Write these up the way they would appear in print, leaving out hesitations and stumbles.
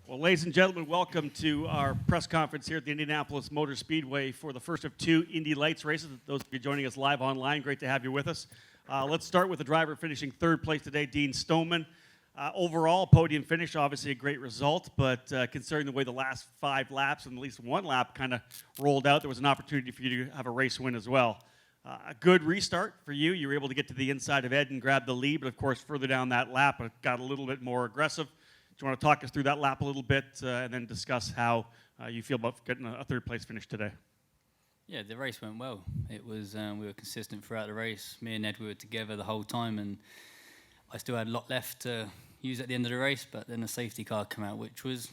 Well, ladies and gentlemen, welcome to our press conference here at the Indianapolis Motor Speedway for the first of two Indy Lights races. Those of you joining us live online, great to have you with us. Let's start with the driver finishing third place today, Dean Stoneman. Overall, podium finish, obviously a great result, but considering the way the last 5 laps and at least one lap kind of rolled out, there was an opportunity for you to have a race win as well. A good restart for you. You were able to get to the inside of Ed and grab the lead, but of course, further down that lap, it got a little bit more aggressive. Do you want to talk us through that lap a little bit and then discuss how you feel about getting a third place finish today? Yeah, the race went well. It was we were consistent throughout the race. Me and Ed, we were together the whole time, and I still had a lot left to use at the end of the race, but then a safety car came out, which was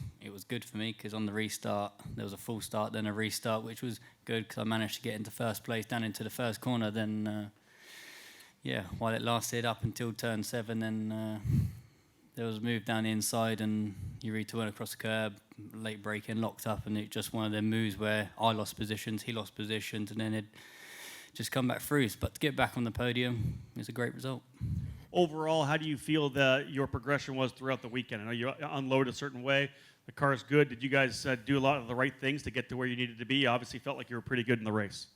good for me, because on the restart, there was a full start, then a restart, which was good, because I managed to get into first place, down into the first corner. Then, while it lasted up until turn 7, then there was a move down the inside, and Eureka went across the curb, late braking, locked up, and it just one of them moves where I lost positions, he lost positions, and then it just come back through. But to get back on the podium is a great result. Overall, how do you feel that your progression was throughout the weekend? I know you unloaded a certain way. The car is good. Did you guys do a lot of the right things to get to where you needed to be? You obviously felt like you were pretty good in the race.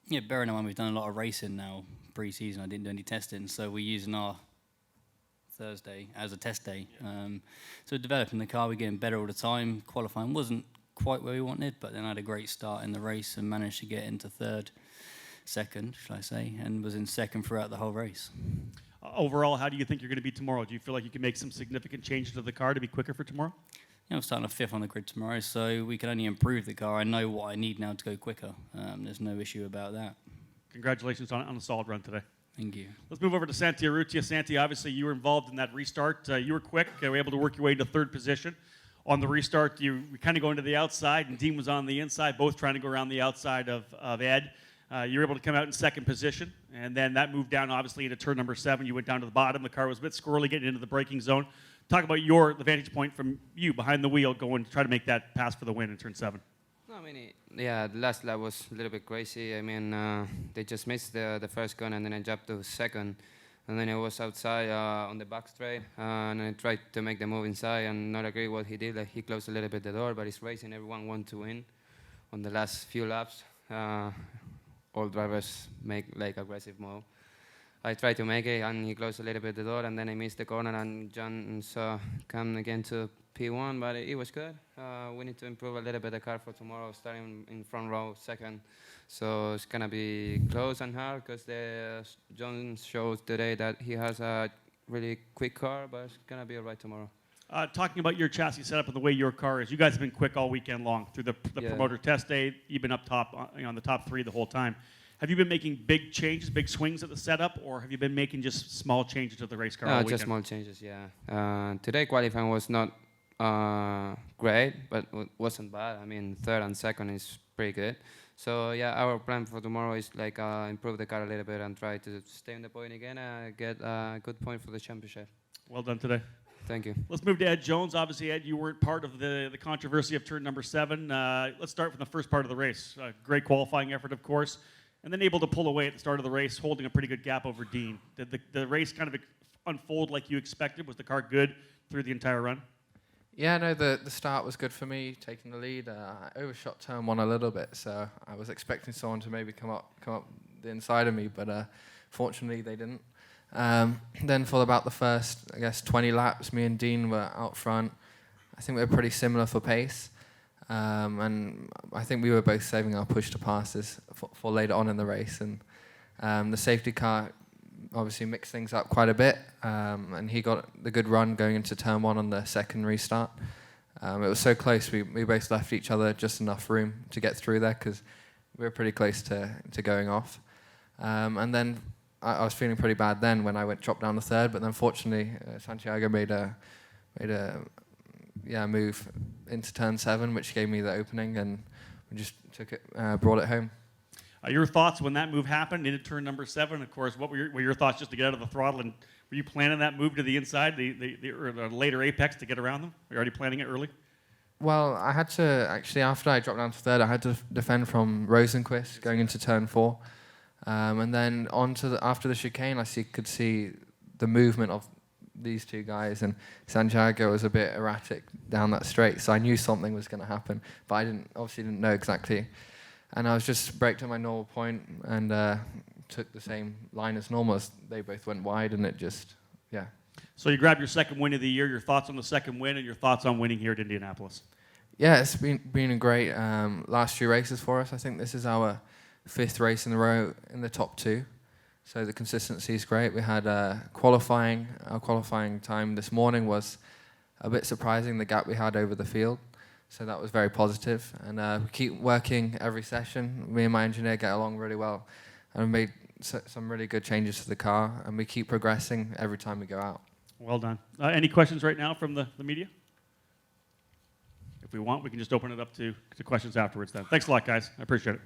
Yeah, bearing in mind we've done a lot of racing now, pre-season. I didn't do any testing, so we're using our Thursday as a test day. So developing the car, we're getting better all the time. Qualifying wasn't quite where we wanted, but then I had a great start in the race and managed to get into second, shall I say, and was in second throughout the whole race. Overall, how do you think you're going to be tomorrow? Do you feel like you can make some significant changes to the car to be quicker for tomorrow? Yeah, I'm starting off 5th on the grid tomorrow, so we can only improve the car. I know what I need now to go quicker. There's no issue about that. Congratulations on a solid run today. Thank you. Let's move over to Santi Urrutia. Santi, obviously you were involved in that restart. You were quick. You were able to work your way into third position. On the restart, you kind of going to the outside, and Dean was on the inside, both trying to go around the outside of Ed. You were able to come out in second position, and then that moved down, obviously, into turn number 7. You went down to the bottom. The car was a bit squirrely getting into the braking zone. Talk about the vantage point from you behind the wheel going to try to make that pass for the win in turn 7. The last lap was a little bit crazy. They just missed the first gun, and then I jumped to second. And then I was outside on the back straight, and I tried to make the move inside, and not agree what he did. Like, he closed a little bit the door, but he's racing. Everyone want to win on the last few laps. All drivers make like aggressive move. I tried to make it, and he closed a little bit the door, and then I missed the corner, and John come again to P1, but it was good. We need to improve a little bit the car for tomorrow, starting in front row second. So it's gonna be close and hard, because John showed today that he has a really quick car, but it's gonna be all right tomorrow. Talking about your chassis setup and the way your car is, you guys have been quick all weekend long through the promoter test day. You've been up top on the top 3 the whole time. Have you been making big changes, big swings at the setup, or have you been making just small changes to the race car all weekend? Just small changes, yeah. Today qualifying was not great, but wasn't bad. Third and second is pretty good. So yeah, our plan for tomorrow is like improve the car a little bit and try to stay on the point again and get a good point for the championship. Well done today. Thank you. Let's move to Ed Jones. Obviously, Ed, you weren't part of the controversy of turn number 7. Let's start from the first part of the race. Great qualifying effort, of course, and then able to pull away at the start of the race, holding a pretty good gap over Dean. Did the race kind of unfold like you expected? Was the car good through the entire run? Yeah, no, the start was good for me, taking the lead. I overshot turn 1 a little bit, so I was expecting someone to maybe come up the inside of me, but fortunately they didn't. Then for about the first, 20 laps, me and Dean were out front. I think we were pretty similar for pace, and I think we were both saving our push to passes for later on in the race. And the safety car obviously mixed things up quite a bit, and he got the good run going into turn 1 on the second restart. It was so close, we both left each other just enough room to get through there, because we were pretty close to going off. And then I was feeling pretty bad then when I dropped down to third, but then fortunately Santiago made a move into turn 7, which gave me the opening, and we just brought it home. Your thoughts when that move happened into turn number 7? Of course, what were your thoughts just to get out of the throttle? And were you planning that move to the inside, the later apex, to get around them? Were you already planning it early? Well, I had to actually, after I dropped down to third, I had to defend from Rosenquist going into turn 4. And then after the chicane, could see the movement of these two guys, and Santiago was a bit erratic down that straight, so I knew something was going to happen, but I obviously didn't know exactly. And I was just braked at my normal point and took the same line as normal. They both went wide, and it just, yeah. So you grabbed your second win of the year. Your thoughts on the second win and your thoughts on winning here at Indianapolis? Yeah, it's been a great last few races for us. I think this is our 5th race in a row in the top 2. So the consistency is great. We had qualifying. Our qualifying time this morning was a bit surprising, the gap we had over the field. So that was very positive. And we keep working every session. Me and my engineer get along really well. And we made some really good changes to the car. And we keep progressing every time we go out. Well done. Any questions right now from the media? If we want, we can just open it up to questions afterwards then. Thanks a lot, guys. I appreciate it.